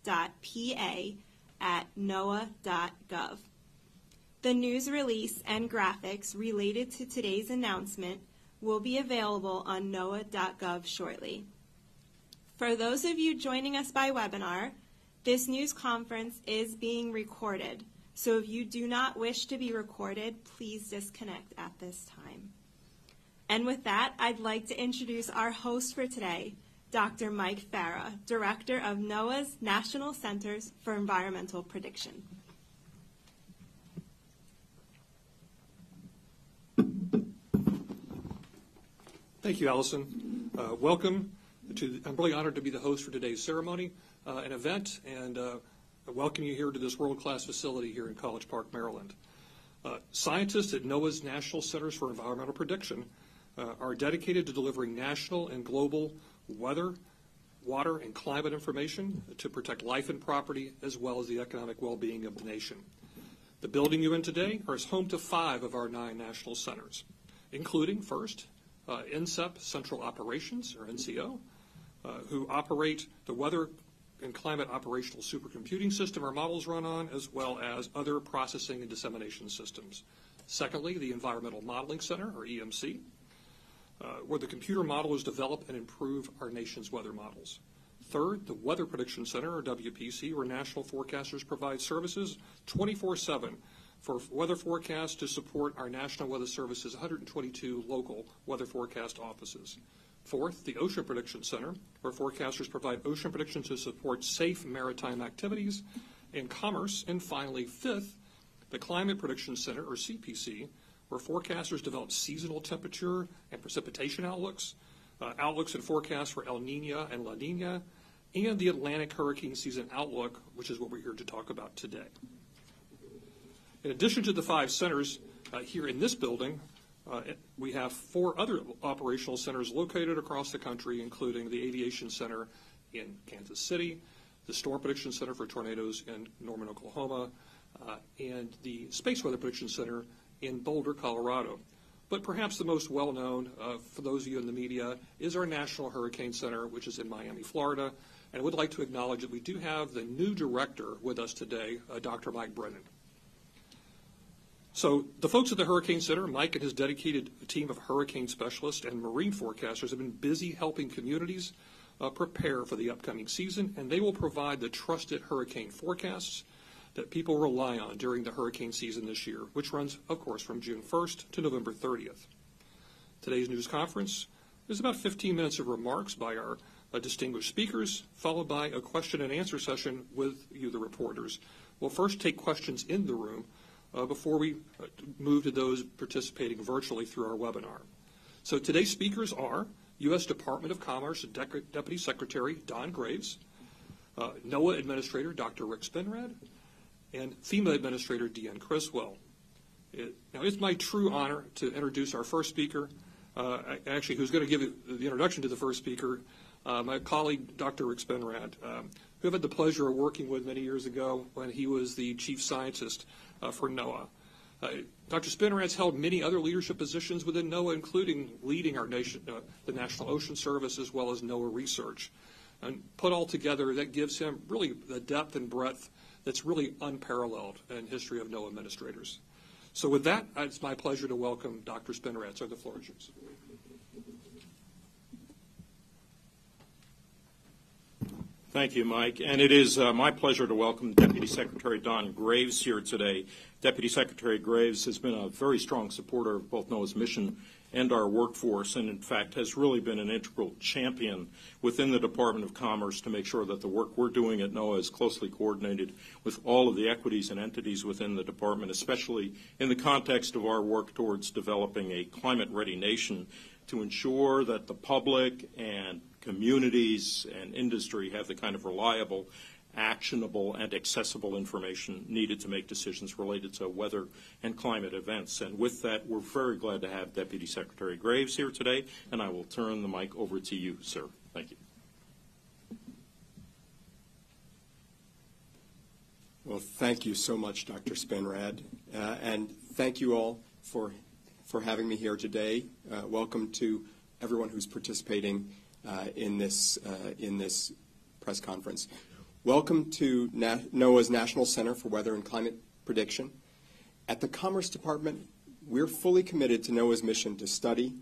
noaa.pa@noaa.gov. The news release and graphics related to today's announcement will be available on noaa.gov shortly. For those of you joining us by webinar, this news conference is being recorded, so if you do not wish to be recorded, please disconnect at this time. And with that, I'd like to introduce our host for today, Dr. Mike Farah, Director of NOAA's National Centers for Environmental Prediction. Thank you, Allison. Welcome. I'm really honored to be the host for today's ceremony, an event, and I welcome you here to this world-class facility here in College Park, Maryland. Scientists at NOAA's National Centers for Environmental Prediction are dedicated to delivering national and global weather, water, and climate information to protect life and property, as well as the economic well-being of the nation. The building you're in today is home to 5 of our 9 national centers, including, first, NCEP Central Operations, or NCO, who operate the weather and climate operational supercomputing system our models run on, as well as other processing and dissemination systems. Secondly, the Environmental Modeling Center, or EMC, where the computer models develop and improve our nation's weather models. Third, the Weather Prediction Center, or WPC, where national forecasters provide services 24/7 for weather forecasts to support our National Weather Service's 122 local weather forecast offices. Fourth, the Ocean Prediction Center, where forecasters provide ocean predictions to support safe maritime activities and commerce. And finally, fifth, the Climate Prediction Center, or CPC, where forecasters develop seasonal temperature and precipitation outlooks and forecasts for El Nino and La Nina, and the Atlantic hurricane season outlook, which is what we're here to talk about today. In addition to the 5 centers here in this building, we have 4 other operational centers located across the country, including the Aviation Center in Kansas City, the Storm Prediction Center for tornadoes in Norman, Oklahoma, and the Space Weather Prediction Center in Boulder, Colorado. But perhaps the most well-known, for those of you in the media, is our National Hurricane Center, which is in Miami, Florida. And I would like to acknowledge that we do have the new director with us today, Dr. Mike Brennan. So the folks at the Hurricane Center, Mike and his dedicated team of hurricane specialists and marine forecasters have been busy helping communities prepare for the upcoming season, and they will provide the trusted hurricane forecasts that people rely on during the hurricane season this year, which runs, of course, from June 1st to November 30th. Today's news conference is about 15 minutes of remarks by our distinguished speakers, followed by a question and answer session with you, the reporters. We'll first take questions in the room before we move to those participating virtually through our webinar. So today's speakers are U.S. Department of Commerce Deputy Secretary Don Graves, NOAA Administrator Dr. Rick Spinrad, and FEMA Administrator Deanne Criswell. Now, it's my true honor to introduce our first speaker, actually who's going to give the introduction to the first speaker, my colleague Dr. Rick Spinrad, who I've had the pleasure of working with many years ago when he was the chief scientist for NOAA. Dr. Spinrad's held many other leadership positions within NOAA, including leading our nation, the National Ocean Service, as well as NOAA research. And put all together, that gives him really the depth and breadth that's really unparalleled in the history of NOAA administrators. So with that, it's my pleasure to welcome Dr. Spinrad. So the floor is yours. Thank you, Mike. And it is my pleasure to welcome Deputy Secretary Don Graves here today. Deputy Secretary Graves has been a very strong supporter of both NOAA's mission and our workforce, and in fact has really been an integral champion within the Department of Commerce to make sure that the work we're doing at NOAA is closely coordinated with all of the equities and entities within the department, especially in the context of our work towards developing a climate-ready nation to ensure that the public and communities and industry have the kind of reliable, actionable, and accessible information needed to make decisions related to weather and climate events. And with that, we're very glad to have Deputy Secretary Graves here today, and I will turn the mic over to you, sir. Thank you. Well, thank you so much, Dr. Spinrad, and thank you all for having me here today. Welcome to everyone who's participating in this press conference. Welcome to NOAA's National Center for Weather and Climate Prediction. At the Commerce Department, we're fully committed to NOAA's mission to study,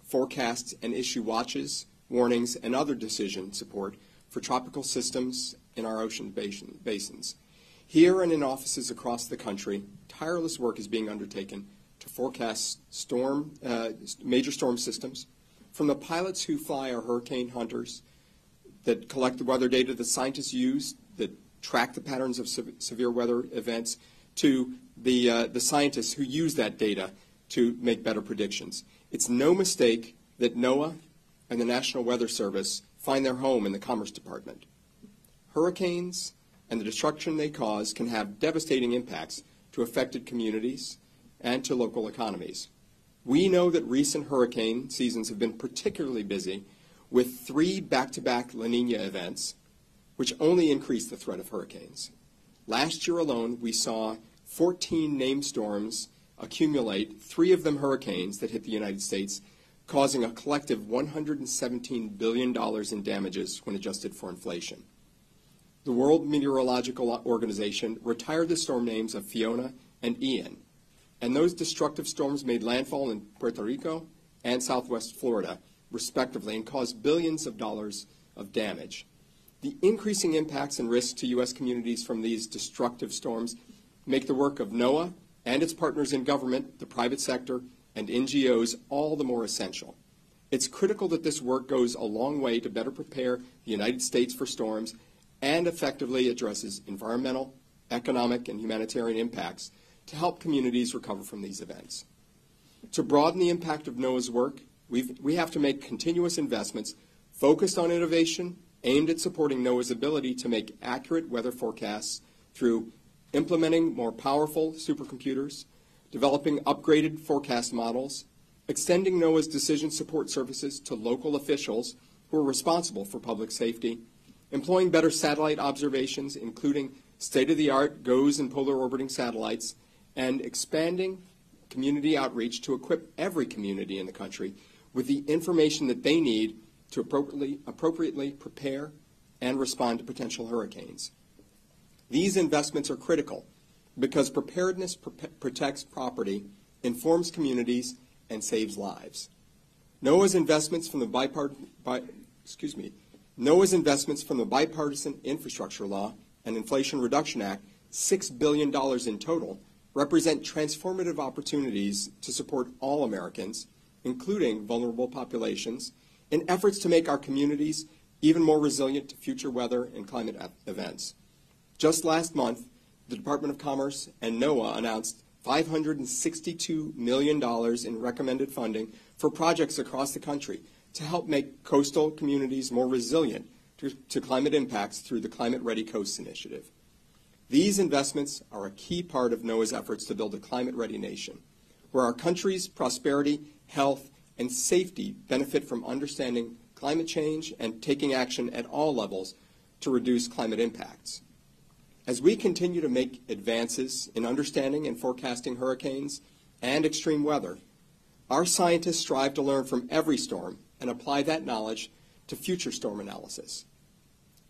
forecast, and issue watches, warnings, and other decision support for tropical systems in our ocean basins. Here and in offices across the country, tireless work is being undertaken to forecast major storm systems, from the pilots who fly our hurricane hunters that collect the weather data that scientists use that track the patterns of severe weather events, to the scientists who use that data to make better predictions. It's no mistake that NOAA and the National Weather Service find their home in the Commerce Department. Hurricanes and the destruction they cause can have devastating impacts to affected communities and to local economies. We know that recent hurricane seasons have been particularly busy, with 3 back-to-back La Nina events, which only increase the threat of hurricanes. Last year alone, we saw 14 named storms accumulate, 3 of them hurricanes that hit the United States, causing a collective $117 billion in damages when adjusted for inflation. The World Meteorological Organization retired the storm names of Fiona and Ian, and those destructive storms made landfall in Puerto Rico and southwest Florida, respectively, and caused billions of dollars of damage. The increasing impacts and risks to U.S. communities from these destructive storms make the work of NOAA and its partners in government, the private sector, and NGOs all the more essential. It's critical that this work goes a long way to better prepare the United States for storms and effectively addresses environmental, economic, and humanitarian impacts to help communities recover from these events. To broaden the impact of NOAA's work, we have to make continuous investments focused on innovation aimed at supporting NOAA's ability to make accurate weather forecasts through implementing more powerful supercomputers, developing upgraded forecast models, extending NOAA's decision support services to local officials who are responsible for public safety, employing better satellite observations, including state-of-the-art GOES and polar orbiting satellites, and expanding community outreach to equip every community in the country with the information that they need to appropriately prepare and respond to potential hurricanes. These investments are critical because preparedness protects property, informs communities, and saves lives. NOAA's investments from the Bipartisan Infrastructure Law and Inflation Reduction Act, $6 billion in total, represent transformative opportunities to support all Americans, including vulnerable populations, in efforts to make our communities even more resilient to future weather and climate events. Just last month, the Department of Commerce and NOAA announced $562 million in recommended funding for projects across the country to help make coastal communities more resilient to climate impacts through the Climate Ready Coasts Initiative. These investments are a key part of NOAA's efforts to build a climate-ready nation, where our country's prosperity, health, and safety benefit from understanding climate change and taking action at all levels to reduce climate impacts. As we continue to make advances in understanding and forecasting hurricanes and extreme weather, our scientists strive to learn from every storm and apply that knowledge to future storm analysis.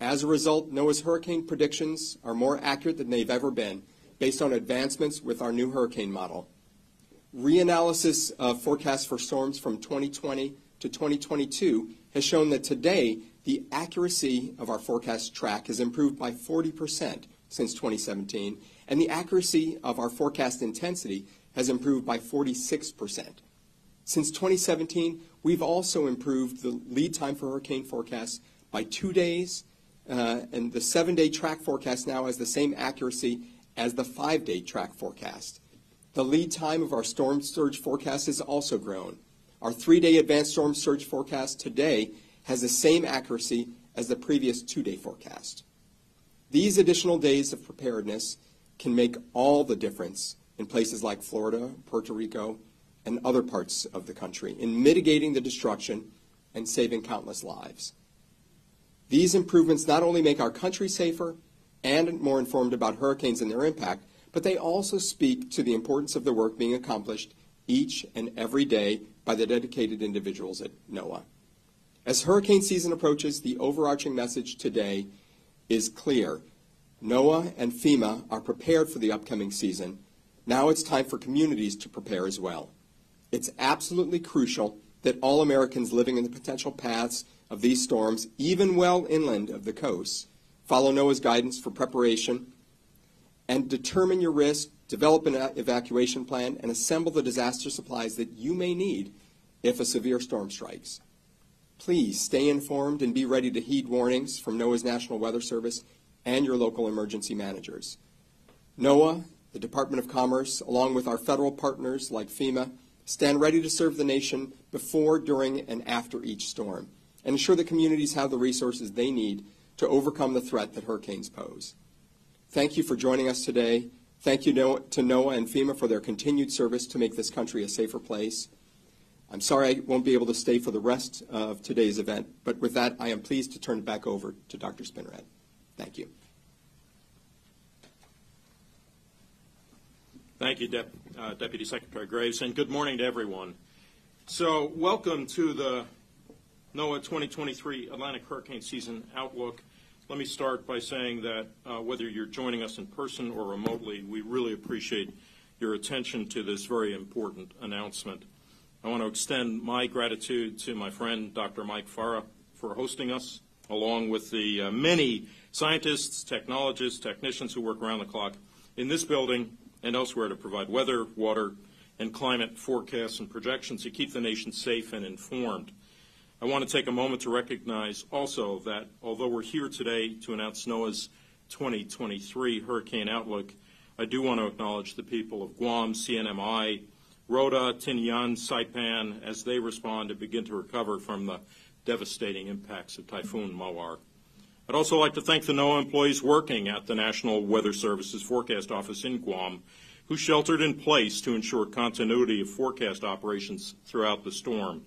As a result, NOAA's hurricane predictions are more accurate than they've ever been, based on advancements with our new hurricane model. Reanalysis of forecasts for storms from 2020 to 2022 has shown that today the accuracy of our forecast track has improved by 40% since 2017, and the accuracy of our forecast intensity has improved by 46%. Since 2017, we've also improved the lead time for hurricane forecasts by 2 days, and the 7-day track forecast now has the same accuracy as the 5-day track forecast. The lead time of our storm surge forecast has also grown. Our 3-day advanced storm surge forecast today has the same accuracy as the previous 2-day forecast. These additional days of preparedness can make all the difference in places like Florida, Puerto Rico, and other parts of the country in mitigating the destruction and saving countless lives. These improvements not only make our country safer and more informed about hurricanes and their impact, but they also speak to the importance of the work being accomplished each and every day by the dedicated individuals at NOAA. As hurricane season approaches, the overarching message today is clear. NOAA and FEMA are prepared for the upcoming season. Now it's time for communities to prepare as well. It's absolutely crucial that all Americans living in the potential paths of these storms, even well inland of the coast, follow NOAA's guidance for preparation and determine your risk, develop an evacuation plan, and assemble the disaster supplies that you may need if a severe storm strikes. Please stay informed and be ready to heed warnings from NOAA's National Weather Service and your local emergency managers. NOAA, the Department of Commerce, along with our federal partners like FEMA, stand ready to serve the nation before, during, and after each storm, and ensure that communities have the resources they need to overcome the threat that hurricanes pose. Thank you for joining us today. Thank you to NOAA and FEMA for their continued service to make this country a safer place. I'm sorry I won't be able to stay for the rest of today's event, but with that, I am pleased to turn it back over to Dr. Spinrad. Thank you. Thank you, Deputy Secretary Graves, and good morning to everyone. So, welcome to the NOAA 2023 Atlantic Hurricane Season Outlook. Let me start by saying that whether you're joining us in person or remotely, we really appreciate your attention to this very important announcement. I want to extend my gratitude to my friend, Dr. Mike Farah, for hosting us, along with the many scientists, technologists, technicians who work around the clock in this building and elsewhere to provide weather, water, and climate forecasts and projections to keep the nation safe and informed. I want to take a moment to recognize also that although we're here today to announce NOAA's 2023 Hurricane Outlook, I do want to acknowledge the people of Guam, CNMI, Rota, Tinian, Saipan, as they respond and begin to recover from the devastating impacts of Typhoon Mawar. I'd also like to thank the NOAA employees working at the National Weather Service's Forecast Office in Guam, who sheltered in place to ensure continuity of forecast operations throughout the storm.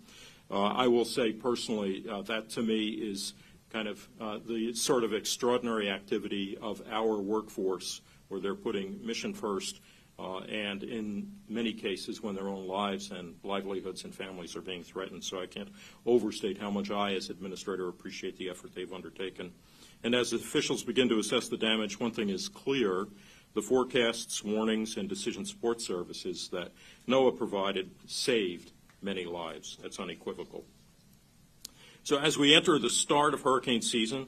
I will say personally that to me is kind of the sort of extraordinary activity of our workforce, where they're putting mission first, and in many cases when their own lives and livelihoods and families are being threatened. So I can't overstate how much I, as administrator, appreciate the effort they've undertaken. And as officials begin to assess the damage, one thing is clear: the forecasts, warnings, and decision support services that NOAA provided saved many lives. That's unequivocal. So as we enter the start of hurricane season,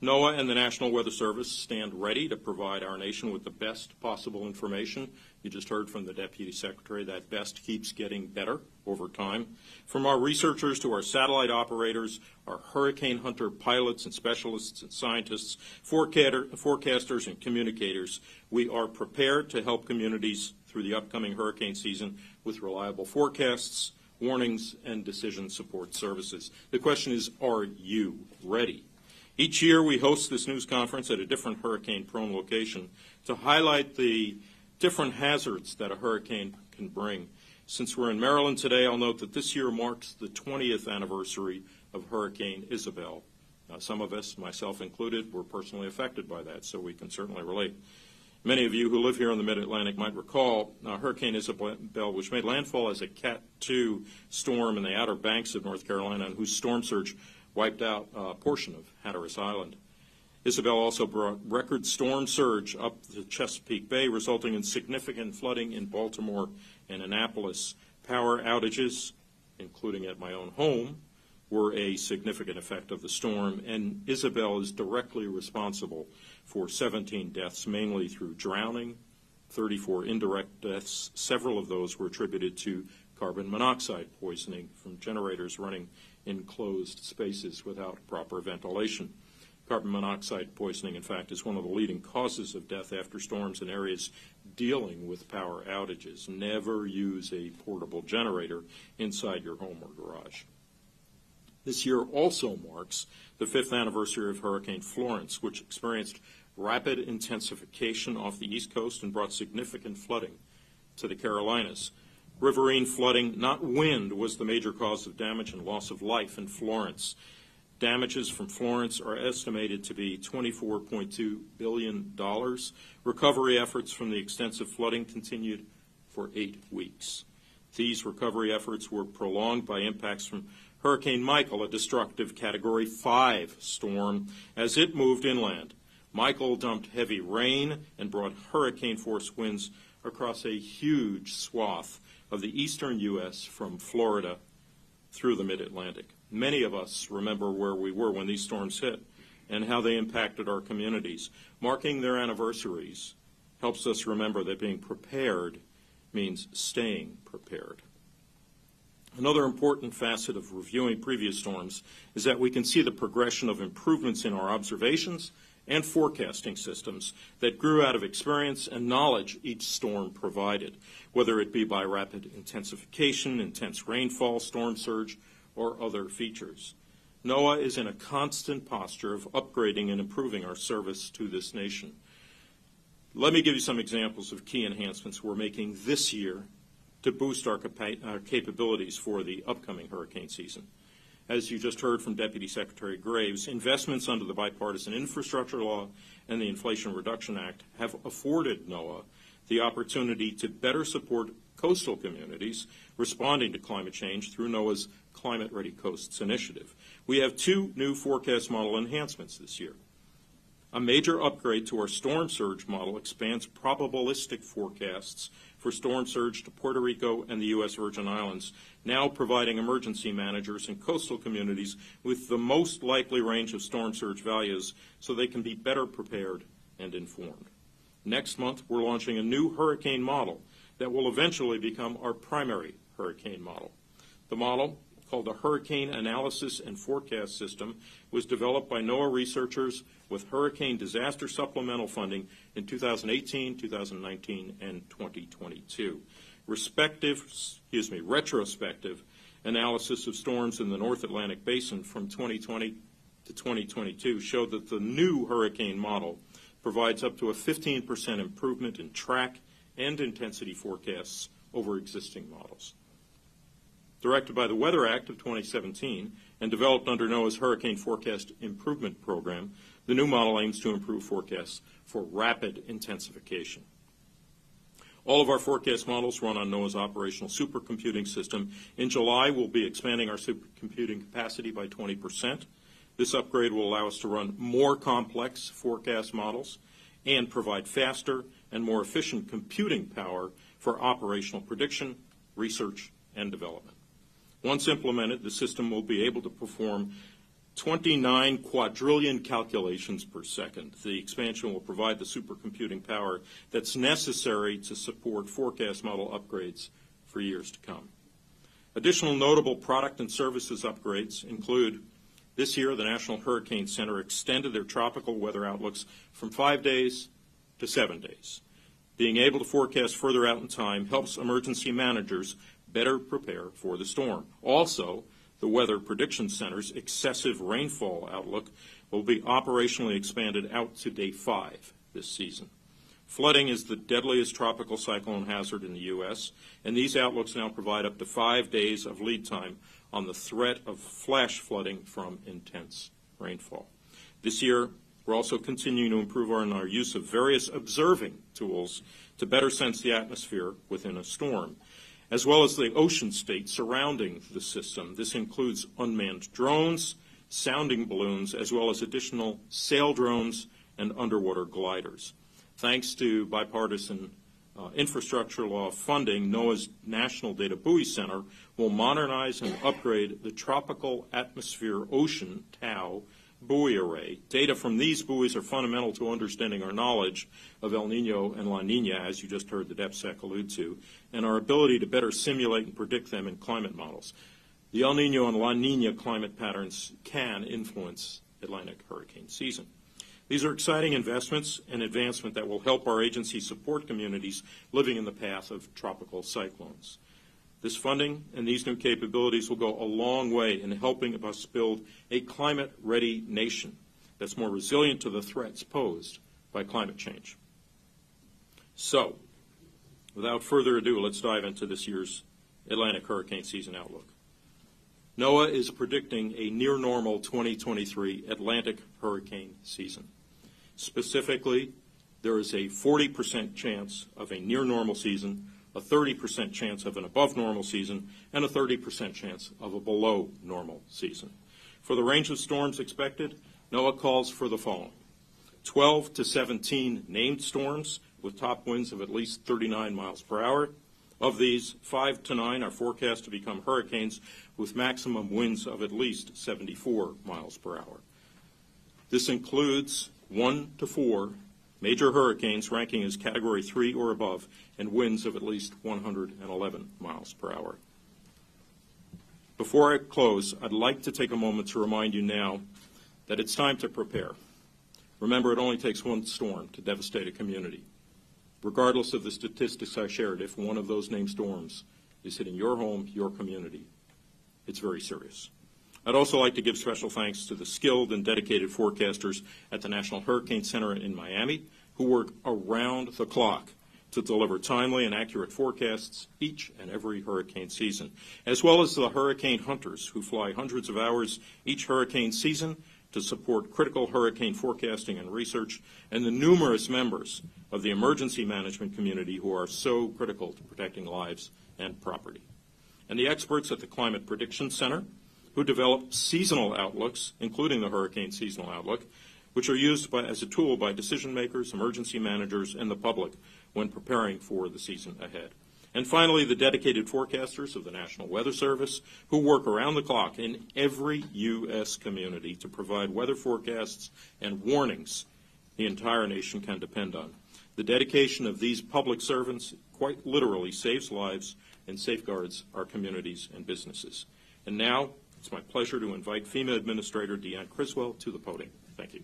NOAA and the National Weather Service stand ready to provide our nation with the best possible information. You just heard from the Deputy Secretary that best keeps getting better over time. From our researchers to our satellite operators, our hurricane hunter pilots and specialists and scientists, forecasters and communicators, we are prepared to help communities through the upcoming hurricane season with reliable forecasts, warnings, and decision support services. The question is, are you ready? Each year we host this news conference at a different hurricane-prone location to highlight the different hazards that a hurricane can bring. Since we're in Maryland today, I'll note that this year marks the 20th anniversary of Hurricane Isabel. Some of us, myself included, were personally affected by that, so we can certainly relate. Many of you who live here in the Mid-Atlantic might recall Hurricane Isabel, which made landfall as a Cat 2 storm in the Outer Banks of North Carolina, and whose storm surge wiped out a portion of Hatteras Island. Isabel also brought record storm surge up the Chesapeake Bay, resulting in significant flooding in Baltimore and Annapolis. Power outages, including at my own home, were a significant effect of the storm, and Isabel is directly responsible for 17 deaths, mainly through drowning, 34 indirect deaths. Several of those were attributed to carbon monoxide poisoning from generators running in closed spaces without proper ventilation. Carbon monoxide poisoning, in fact, is one of the leading causes of death after storms in areas dealing with power outages. Never use a portable generator inside your home or garage. This year also marks the 5th anniversary of Hurricane Florence, which experienced rapid intensification off the East Coast and brought significant flooding to the Carolinas. Riverine flooding, not wind, was the major cause of damage and loss of life in Florence. Damages from Florence are estimated to be $24.2 billion. Recovery efforts from the extensive flooding continued for 8 weeks. These recovery efforts were prolonged by impacts from Hurricane Michael, a destructive Category 5 storm, as it moved inland. Michael dumped heavy rain and brought hurricane-force winds across a huge swath of the eastern U.S. from Florida through the mid-Atlantic. Many of us remember where we were when these storms hit and how they impacted our communities. Marking their anniversaries helps us remember that being prepared means staying prepared. Another important facet of reviewing previous storms is that we can see the progression of improvements in our observations and forecasting systems that grew out of experience and knowledge each storm provided, whether it be by rapid intensification, intense rainfall, storm surge, or other features. NOAA is in a constant posture of upgrading and improving our service to this nation. Let me give you some examples of key enhancements we're making this year to boost our capabilities for the upcoming hurricane season. As you just heard from Deputy Secretary Graves, investments under the Bipartisan Infrastructure Law and the Inflation Reduction Act have afforded NOAA the opportunity to better support coastal communities responding to climate change through NOAA's Climate Ready Coasts initiative. We have 2 new forecast model enhancements this year. A major upgrade to our storm surge model expands probabilistic forecasts for storm surge to Puerto Rico and the U.S. Virgin Islands, now providing emergency managers and coastal communities with the most likely range of storm surge values so they can be better prepared and informed. Next month, we're launching a new hurricane model that will eventually become our primary hurricane model. The model, called the Hurricane Analysis and Forecast System, was developed by NOAA researchers with hurricane disaster supplemental funding in 2018, 2019, and 2022. Retrospective analysis of storms in the North Atlantic Basin from 2020 to 2022 showed that the new hurricane model provides up to a 15% improvement in track and intensity forecasts over existing models. Directed by the Weather Act of 2017 and developed under NOAA's Hurricane Forecast Improvement Program, the new model aims to improve forecasts for rapid intensification. All of our forecast models run on NOAA's operational supercomputing system. In July, we'll be expanding our supercomputing capacity by 20%. This upgrade will allow us to run more complex forecast models and provide faster and more efficient computing power for operational prediction, research, and development. Once implemented, the system will be able to perform 29 quadrillion calculations per second. The expansion will provide the supercomputing power that's necessary to support forecast model upgrades for years to come. Additional notable product and services upgrades include this year, the National Hurricane Center extended their tropical weather outlooks from 5 days to 7 days. Being able to forecast further out in time helps emergency managers better prepare for the storm. Also, the Weather Prediction Center's excessive rainfall outlook will be operationally expanded out to day 5 this season. Flooding is the deadliest tropical cyclone hazard in the U.S., and these outlooks now provide up to 5 days of lead time on the threat of flash flooding from intense rainfall. This year, we're also continuing to improve our use of various observing tools to better sense the atmosphere within a storm, as well as the ocean state surrounding the system. This includes unmanned drones, sounding balloons, as well as additional sail drones and underwater gliders. Thanks to bipartisan infrastructure law funding, NOAA's National Data Buoy Center will modernize and upgrade the Tropical Atmosphere Ocean, TAO, buoy array. Data from these buoys are fundamental to understanding our knowledge of El Nino and La Nina, as you just heard the DepSec allude to, and our ability to better simulate and predict them in climate models. The El Nino and La Nina climate patterns can influence Atlantic hurricane season. These are exciting investments and advancement that will help our agency support communities living in the path of tropical cyclones. This funding and these new capabilities will go a long way in helping us build a climate-ready nation that's more resilient to the threats posed by climate change. So, without further ado, let's dive into this year's Atlantic hurricane season outlook. NOAA is predicting a near-normal 2023 Atlantic hurricane season. Specifically, there is a 40% chance of a near-normal season a 30% chance of an above normal season, and a 30% chance of a below normal season. For the range of storms expected, NOAA calls for the following: 12 to 17 named storms with top winds of at least 39 miles per hour. Of these, 5 to 9 are forecast to become hurricanes with maximum winds of at least 74 miles per hour. This includes 1 to 4 major hurricanes ranking as Category 3 or above and winds of at least 111 miles per hour. Before I close, I'd like to take a moment to remind you now that it's time to prepare. Remember, it only takes one storm to devastate a community. Regardless of the statistics I shared, if one of those named storms is hitting your home, your community, it's very serious. I'd also like to give special thanks to the skilled and dedicated forecasters at the National Hurricane Center in Miami, who work around the clock to deliver timely and accurate forecasts each and every hurricane season, as well as the hurricane hunters who fly hundreds of hours each hurricane season to support critical hurricane forecasting and research, and the numerous members of the emergency management community who are so critical to protecting lives and property. And the experts at the Climate Prediction Center, who develop seasonal outlooks, including the hurricane seasonal outlook, which are used as a tool by decision makers, emergency managers, and the public when preparing for the season ahead. And finally, the dedicated forecasters of the National Weather Service, who work around the clock in every U.S. community to provide weather forecasts and warnings the entire nation can depend on. The dedication of these public servants quite literally saves lives and safeguards our communities and businesses. And now, it's my pleasure to invite FEMA Administrator Deanne Criswell to the podium. Thank you.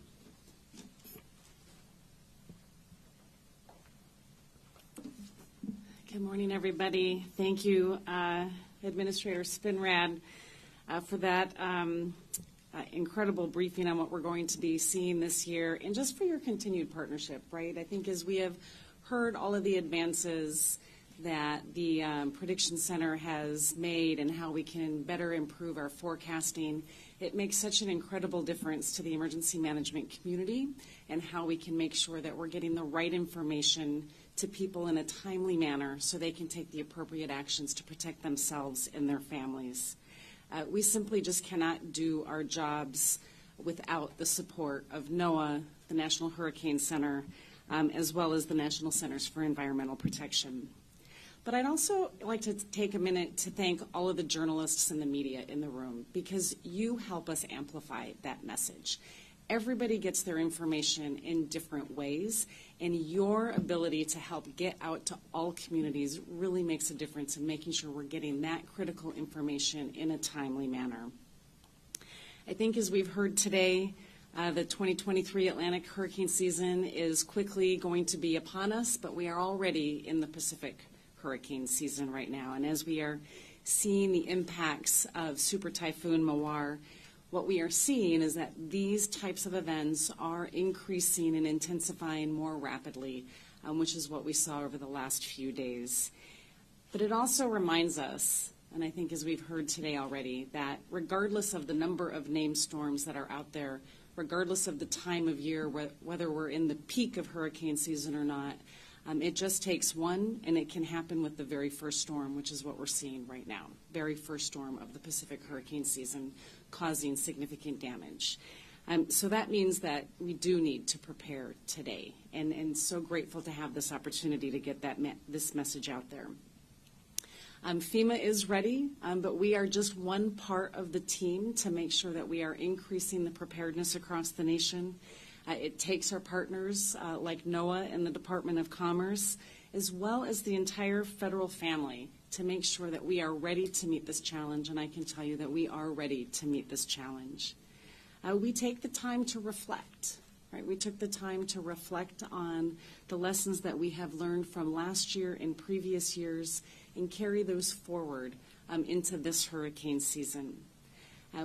Good morning, everybody. Thank you, Administrator Spinrad, for that incredible briefing on what we're going to be seeing this year, and just for your continued partnership, right? I think as we have heard all of the advances that the Prediction Center has made and how we can better improve our forecasting, it makes such an incredible difference to the emergency management community and how we can make sure that we're getting the right information to people in a timely manner so they can take the appropriate actions to protect themselves and their families. We simply just cannot do our jobs without the support of NOAA, the National Hurricane Center, as well as the National Centers for Environmental Protection. But I'd also like to take a minute to thank all of the journalists and the media in the room, because you help us amplify that message. Everybody gets their information in different ways, and your ability to help get out to all communities really makes a difference in making sure we're getting that critical information in a timely manner. I think as we've heard today, the 2023 Atlantic hurricane season is quickly going to be upon us, but we are already in the Pacific hurricane season right now. And as we are seeing the impacts of Super Typhoon Mawar, what we are seeing is that these types of events are increasing and intensifying more rapidly, which is what we saw over the last few days. But it also reminds us, and I think as we've heard today already, that regardless of the number of named storms that are out there, regardless of the time of year, whether we're in the peak of hurricane season or not, it just takes one, and it can happen with the very first storm, which is what we're seeing right now, very first storm of the Pacific hurricane season, causing significant damage. So that means that we do need to prepare today, and so grateful to have this opportunity to get this message out there. FEMA is ready, but we are just one part of the team to make sure that we are increasing the preparedness across the nation. It takes our partners like NOAA and the Department of Commerce, as well as the entire federal family, to make sure that we are ready to meet this challenge, and I can tell you that we are ready to meet this challenge. We take the time to reflect, right? We took the time to reflect on the lessons that we have learned from last year and previous years and carry those forward into this hurricane season.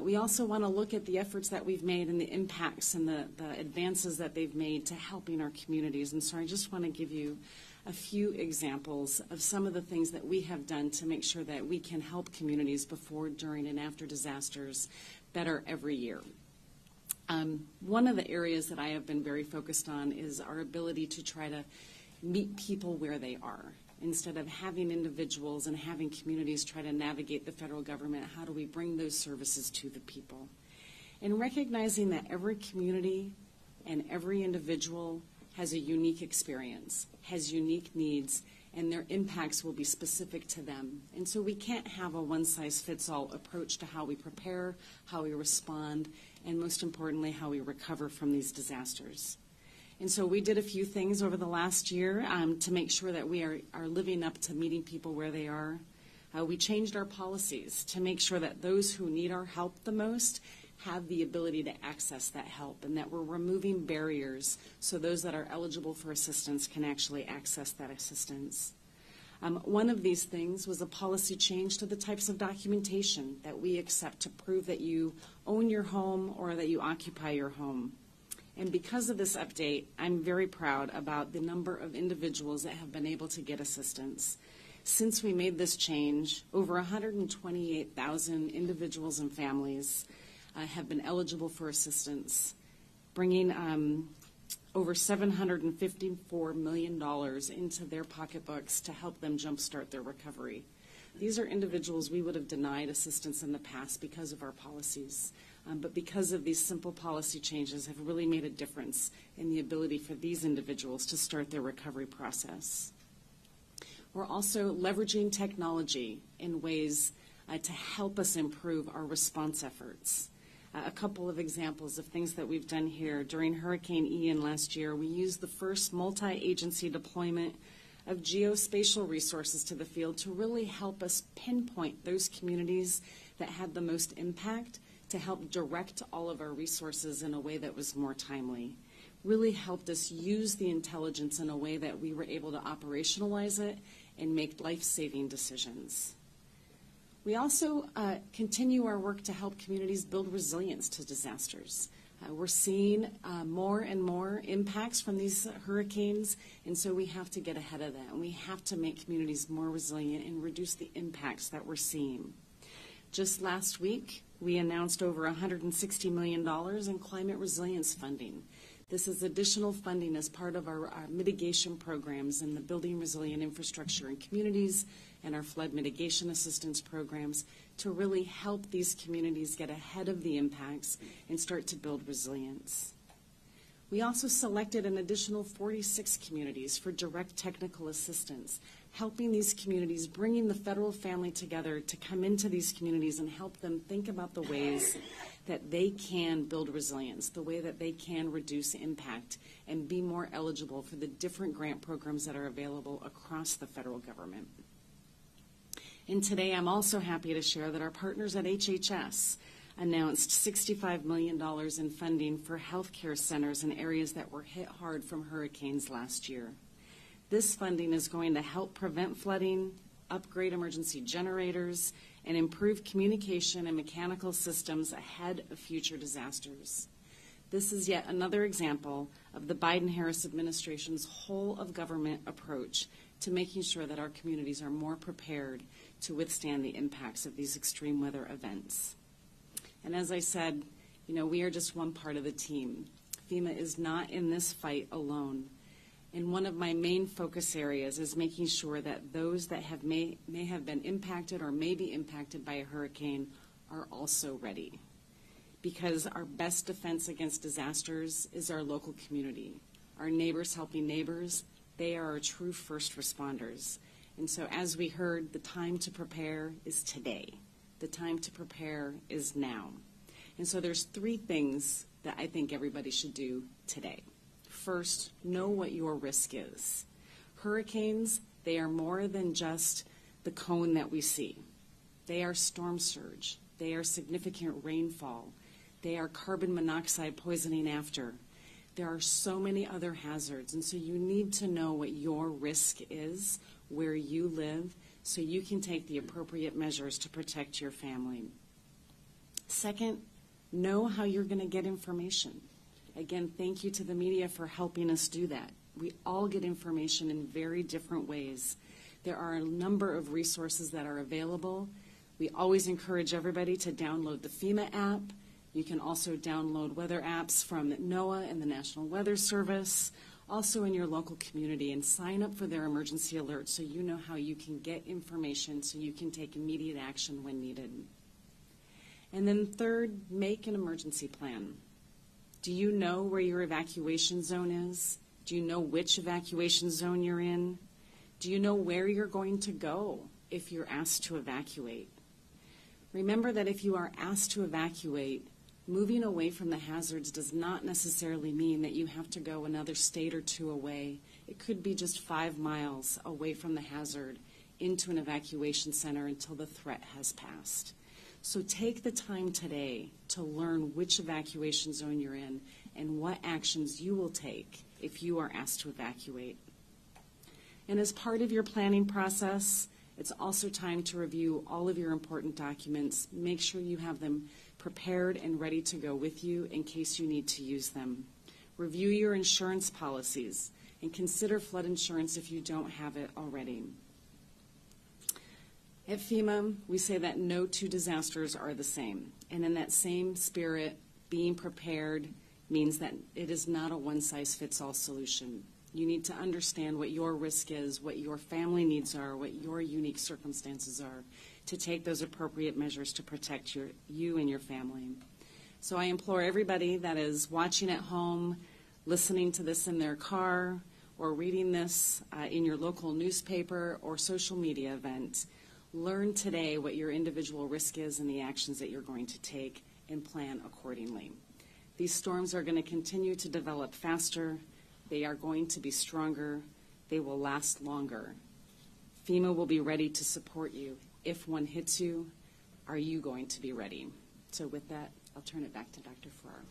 We also want to look at the efforts that we've made and the impacts and the advances that they've made to helping our communities. And so I just want to give you a few examples of some of the things that we have done to make sure that we can help communities before, during, and after disasters better every year. One of the areas that I have been very focused on is our ability to try to meet people where they are. instead of having individuals and having communities try to navigate the federal government. How do we bring those services to the people? And recognizing that every community and every individual has a unique experience, has unique needs, and their impacts will be specific to them. And so we can't have a one-size-fits-all approach to how we prepare, how we respond, and most importantly, how we recover from these disasters. And so we did a few things over the last year to make sure that we are living up to meeting people where they are. We changed our policies to make sure that those who need our help the most have the ability to access that help, and that we're removing barriers so those that are eligible for assistance can actually access that assistance. One of these things was a policy change to the types of documentation that we accept to prove that you own your home or that you occupy your home. And because of this update, I'm very proud about the number of individuals that have been able to get assistance. Since we made this change, over 128,000 individuals and families have been eligible for assistance, bringing over $754 million into their pocketbooks to help them jumpstart their recovery. These are individuals we would have denied assistance in the past because of our policies, but because of these simple policy changes have really made a difference in the ability for these individuals to start their recovery process. We're also leveraging technology in ways to help us improve our response efforts. A couple of examples of things that we've done here. During Hurricane Ian last year, we used the first multi-agency deployment of geospatial resources to the field to really help us pinpoint those communities that had the most impact, to help direct all of our resources in a way that was more timely. Really helped us use the intelligence in a way that we were able to operationalize it and make life-saving decisions. We also continue our work to help communities build resilience to disasters. We're seeing more and more impacts from these hurricanes, and so we have to get ahead of that, and we have to make communities more resilient and reduce the impacts that we're seeing. Just last week, we announced over $160 million in climate resilience funding. This is additional funding as part of our mitigation programs in the Building Resilient Infrastructure in Communities and our flood mitigation assistance programs to really help these communities get ahead of the impacts and start to build resilience. We also selected an additional 46 communities for direct technical assistance, helping these communities, bringing the federal family together to come into these communities and help them think about the ways that they can build resilience, the way that they can reduce impact and be more eligible for the different grant programs that are available across the federal government. And today I'm also happy to share that our partners at HHS announced $65 million in funding for healthcare centers in areas that were hit hard from hurricanes last year. This funding is going to help prevent flooding, upgrade emergency generators, and improve communication and mechanical systems ahead of future disasters. This is yet another example of the Biden-Harris administration's whole of government approach to making sure that our communities are more prepared to withstand the impacts of these extreme weather events. And as I said, we are just one part of the team. FEMA is not in this fight alone. And one of my main focus areas is making sure that those that may have been impacted or may be impacted by a hurricane are also ready. Because our best defense against disasters is our local community. Our neighbors helping neighbors, they are our true first responders. And so as we heard, the time to prepare is today. The time to prepare is now. And so there's three things that I think everybody should do today. First, know what your risk is. Hurricanes, they are more than just the cone that we see. They are storm surge. They are significant rainfall. They are carbon monoxide poisoning after. There are so many other hazards, and so you need to know what your risk is, where you live, so you can take the appropriate measures to protect your family. Second, know how you're going to get information. Again, thank you to the media for helping us do that. We all get information in very different ways. There are a number of resources that are available. We always encourage everybody to download the FEMA app. You can also download weather apps from NOAA and the National Weather Service. also in your local community, and sign up for their emergency alerts so you know how you can get information so you can take immediate action when needed. And then third, make an emergency plan. Do you know where your evacuation zone is? Do you know which evacuation zone you're in? Do you know where you're going to go if you're asked to evacuate? Remember that if you are asked to evacuate, moving away from the hazards does not necessarily mean that you have to go another state or two away. It could be just 5 miles away from the hazard into an evacuation center until the threat has passed. So take the time today to learn which evacuation zone you're in and what actions you will take if you are asked to evacuate. And as part of your planning process, it's also time to review all of your important documents. Make sure you have them prepared and ready to go with you in case you need to use them. Review your insurance policies and consider flood insurance if you don't have it already. At FEMA, we say that no two disasters are the same. And in that same spirit, being prepared means that it is not a one-size-fits-all solution. You need to understand what your risk is, what your family needs are, what your unique circumstances are, to take those appropriate measures to protect you and your family. So I implore everybody that is watching at home, listening to this in their car, or reading this in your local newspaper or social media event, learn today what your individual risk is and the actions that you're going to take and plan accordingly. These storms are going to continue to develop faster. They are going to be stronger. They will last longer. FEMA will be ready to support you. If one hits you, are you going to be ready? So with that, I'll turn it back to Dr. Farrar.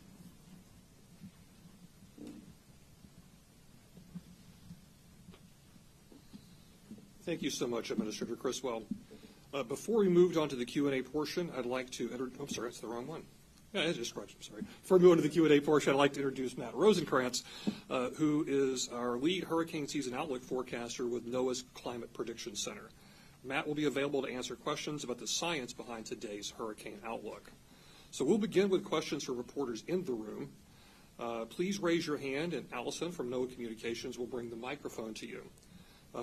Thank you so much, Administrator Criswell. Before we moved on to the Q&A portion, I'd like to I'm sorry, that's the wrong one. Yeah, it is correct. I'm sorry. Before we move on to the Q&A portion, I'd like to introduce Matt Rosenkrantz, who is our lead hurricane season outlook forecaster with NOAA's Climate Prediction Center. Matt will be available to answer questions about the science behind today's hurricane outlook. So we'll begin with questions from reporters in the room. Please raise your hand, and Allison from NOAA Communications will bring the microphone to you.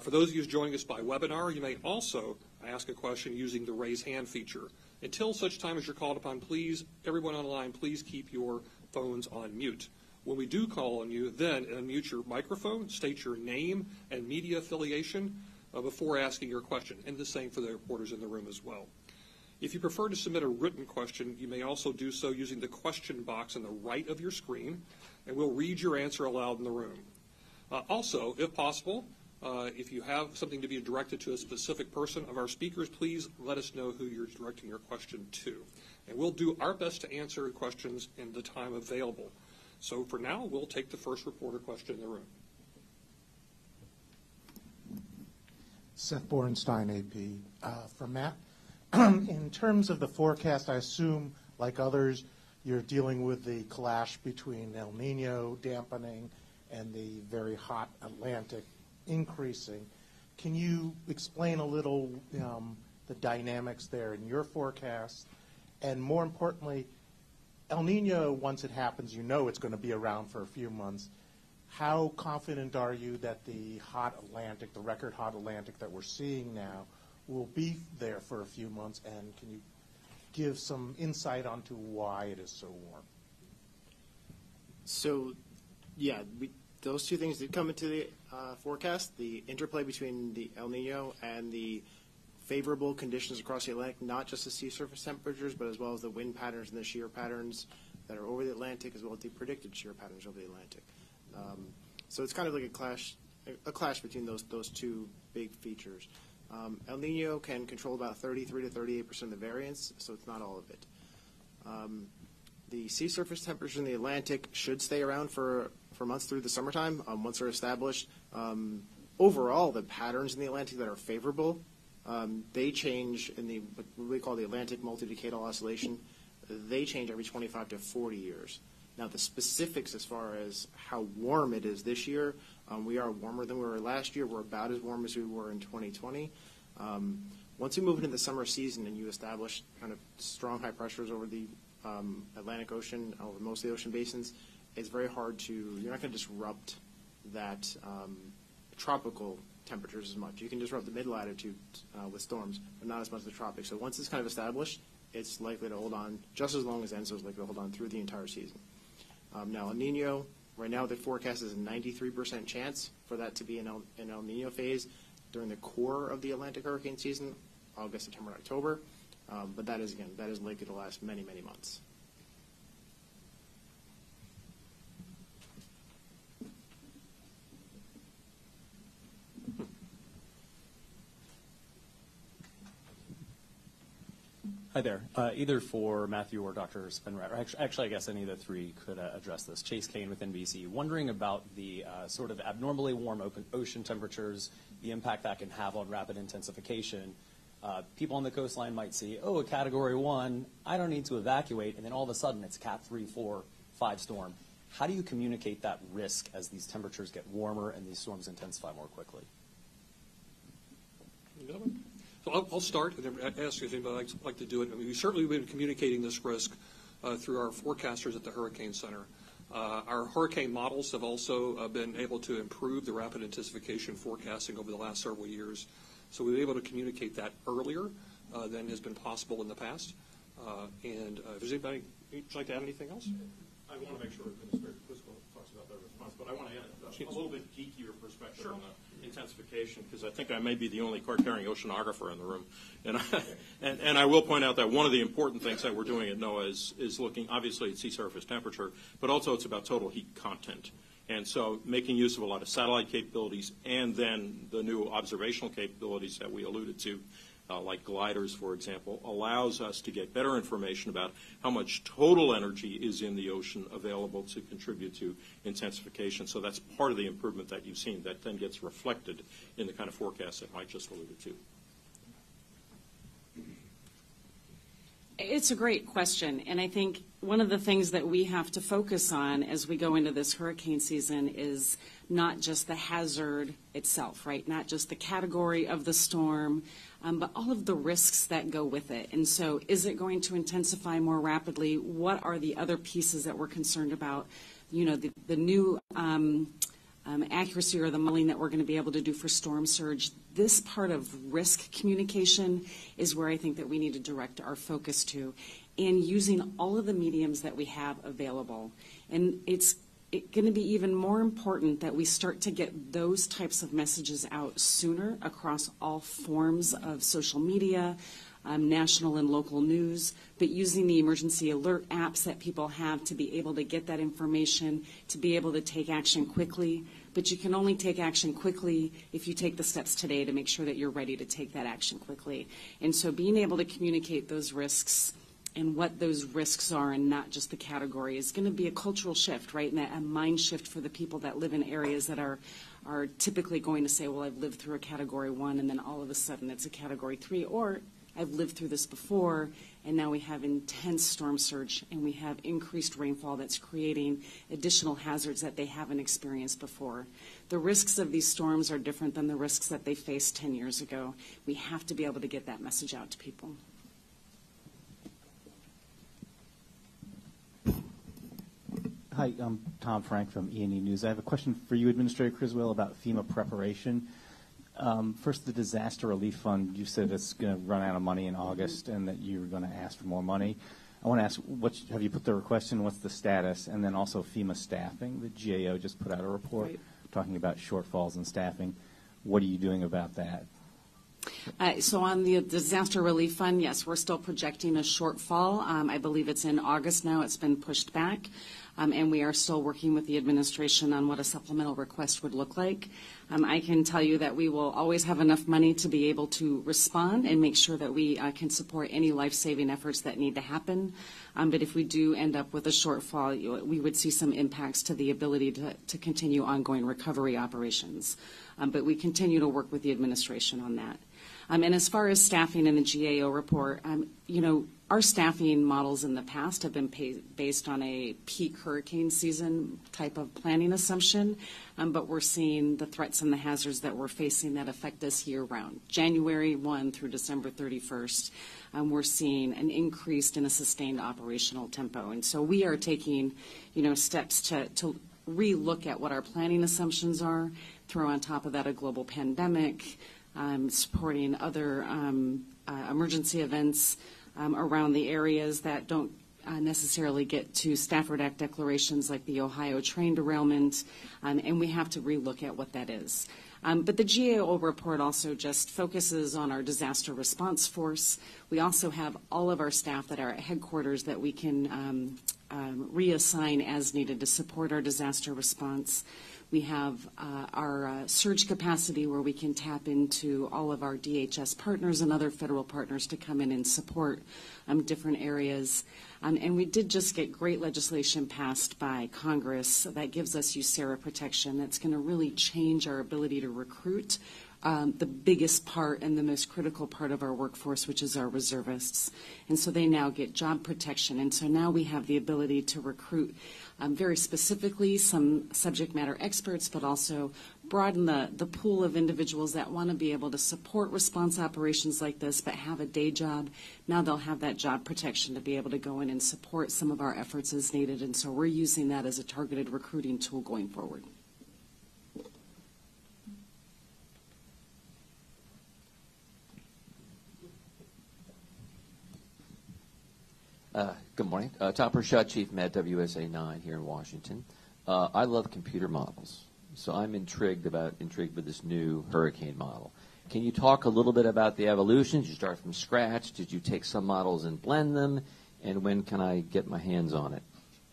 For those of you joining us by webinar, you may also ask a question using the raise hand feature. Until such time as you're called upon, please, everyone online, please keep your phones on mute. When we do call on you, then unmute your microphone, state your name and media affiliation before asking your question, and the same for the reporters in the room as well. If you prefer to submit a written question, you may also do so using the question box on the right of your screen, and we'll read your answer aloud in the room. Also, if possible, if you have something to be directed to a specific person of our speakers, please let us know who you're directing your question to. And we'll do our best to answer questions in the time available. So for now, we'll take the first reporter question in the room. Seth Borenstein, AP. For Matt, in terms of the forecast, I assume, like others, you're dealing with the clash between El Nino dampening and the very hot Atlantic increasing. Can you explain a little the dynamics there in your forecast? And more importantly, El Nino, once it happens, you know it's going to be around for a few months. How confident are you that the hot Atlantic, the record hot Atlantic that we're seeing now, will be there for a few months? And can you give some insight onto why it is so warm? So, yeah, those two things did come into the forecast, the interplay between the El Nino and the favorable conditions across the Atlantic, not just the sea surface temperatures, but as well as the wind patterns and the shear patterns that are over the Atlantic, as well as the predicted shear patterns over the Atlantic. So it's kind of like a clash between those two big features. El Nino can control about 33 to 38% of the variance, so it's not all of it. The sea surface temperatures in the Atlantic should stay around for months through the summertime, once they're established. Overall, the patterns in the Atlantic that are favorable, they change in what we call the Atlantic multi-decadal oscillation. They change every 25 to 40 years. Now, the specifics as far as how warm it is this year, we are warmer than we were last year. We're about as warm as we were in 2020. Once you move into the summer season and you establish kind of strong high pressures over the Atlantic Ocean, over most of the ocean basins, it's very hard you're not going to disrupt that tropical temperatures as much. You can disrupt the mid-latitude with storms, but not as much the tropics. So once it's kind of established, it's likely to hold on just as long as ENSO is likely to hold on through the entire season. Now, El Nino, right now the forecast is a 93% chance for that to be an El Nino phase during the core of the Atlantic hurricane season, August, September, October. But that is likely to last many, many months. Hi there. Either for Matthew or Dr. Spinrad, or actually I guess any of the three could address this. Chase Kane with NBC, wondering about the sort of abnormally warm ocean temperatures, the impact that can have on rapid intensification. People on the coastline might see, oh, a Category 1, I don't need to evacuate, and then all of a sudden it's Cat 3, 4, 5 storm. How do you communicate that risk as these temperatures get warmer and these storms intensify more quickly? So I'll start and then ask if anybody would like to do it. I mean, we've certainly been communicating this risk through our forecasters at the Hurricane Center. Our hurricane models have also been able to improve the rapid intensification forecasting over the last several years. So we've been able to communicate that earlier than has been possible in the past. And if there's anybody who'd like to add anything else? I want to make sure Administrator Criswell talks about their response, but I want to add a little bit geekier perspective on the intensification, because I think I may be the only card-carrying oceanographer in the room. And I will point out that one of the important things that we're doing at NOAA is looking, obviously, at sea surface temperature, but also it's about total heat content. And so making use of a lot of satellite capabilities and then the new observational capabilities that we alluded to, like gliders, for example, allows us to get better information about how much total energy is in the ocean available to contribute to intensification. So that's part of the improvement that you've seen that then gets reflected in the kind of forecast that Mike just alluded to. It's a great question, and I think one of the things that we have to focus on as we go into this hurricane season is not just the hazard itself, right? Not just the category of the storm, but all of the risks that go with it. And so is it going to intensify more rapidly? What are the other pieces that we're concerned about? You know, the new accuracy or the modeling that we're going to be able to do for storm surge. This part of risk communication is where I think that we need to direct our focus to, and using all of the mediums that we have available. And it's going to be even more important that we start to get those types of messages out sooner across all forms of social media, national and local news, but using the emergency alert apps that people have to be able to get that information, to be able to take action quickly. But you can only take action quickly if you take the steps today to make sure that you're ready to take that action quickly. And so being able to communicate those risks and what those risks are and not just the category is going to be a cultural shift, right? And a mind shift for the people that live in areas that are typically going to say, well, I've lived through a Category 1 and then all of a sudden it's a Category 3, or I've lived through this before, and now we have intense storm surge, and we have increased rainfall that's creating additional hazards that they haven't experienced before. The risks of these storms are different than the risks that they faced 10 years ago. We have to be able to get that message out to people. Hi, I'm Tom Frank from E&E News. I have a question for you, Administrator Criswell, about FEMA preparation. First, the disaster relief fund, you said it's going to run out of money in August and that you're going to ask for more money. I want to ask, have you put the request in? What's the status? And then also FEMA staffing. The GAO just put out a report talking about shortfalls in staffing. What are you doing about that? So on the disaster relief fund, yes, we're still projecting a shortfall. I believe it's in August now. It's been pushed back. And we are still working with the administration on what a supplemental request would look like. I can tell you that we will always have enough money to be able to respond and make sure that we can support any life-saving efforts that need to happen. But if we do end up with a shortfall, we would see some impacts to the ability to continue ongoing recovery operations. But we continue to work with the administration on that. And as far as staffing in the GAO report, our staffing models in the past have been based on a peak hurricane season type of planning assumption, but we're seeing the threats and the hazards that we're facing that affect us year-round. January 1 through December 31st, we're seeing an increased and a sustained operational tempo. And so we are taking, steps to re-look at what our planning assumptions are, throw on top of that a global pandemic, supporting other emergency events around the areas that don't necessarily get to Stafford Act declarations like the Ohio train derailment, and we have to relook at what that is. But the GAO report also just focuses on our disaster response force. We also have all of our staff that are at headquarters that we can reassign as needed to support our disaster response. We have our surge capacity where we can tap into all of our DHS partners and other federal partners to come in and support different areas. And we did just get great legislation passed by Congress that gives us USERRA protection. That's going to really change our ability to recruit the biggest part and the most critical part of our workforce, which is our reservists. And so they now get job protection. And so now we have the ability to recruit very specifically some subject matter experts, but also broaden the pool of individuals that want to be able to support response operations like this but have a day job. Now they'll have that job protection to be able to go in and support some of our efforts as needed. And so we're using that as a targeted recruiting tool going forward. Good morning. Tom Pershad, Chief Med, WSA 9 here in Washington. I love computer models, so I'm intrigued with this new hurricane model. Can you talk a little bit about the evolution? Did you start from scratch? Did you take some models and blend them? And when can I get my hands on it?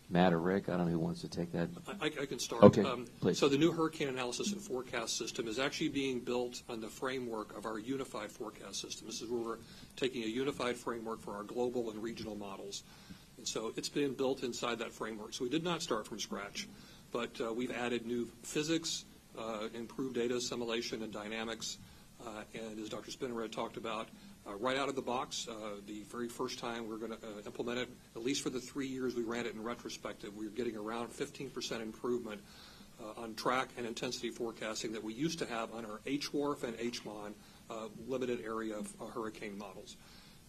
Matt or Rick, I don't know who wants to take that. I can start. Okay, please. So the new hurricane analysis and forecast system is actually being built on the framework of our unified forecast system. This is where we're taking a unified framework for our global and regional models. And so it's been built inside that framework. So we did not start from scratch, but we've added new physics, improved data assimilation and dynamics, and as Dr. Spinrad talked about, right out of the box, the very first time we're going to implement it, at least for the 3 years we ran it in retrospective, we were getting around 15% improvement on track and intensity forecasting that we used to have on our HWRF and HMON limited area of hurricane models.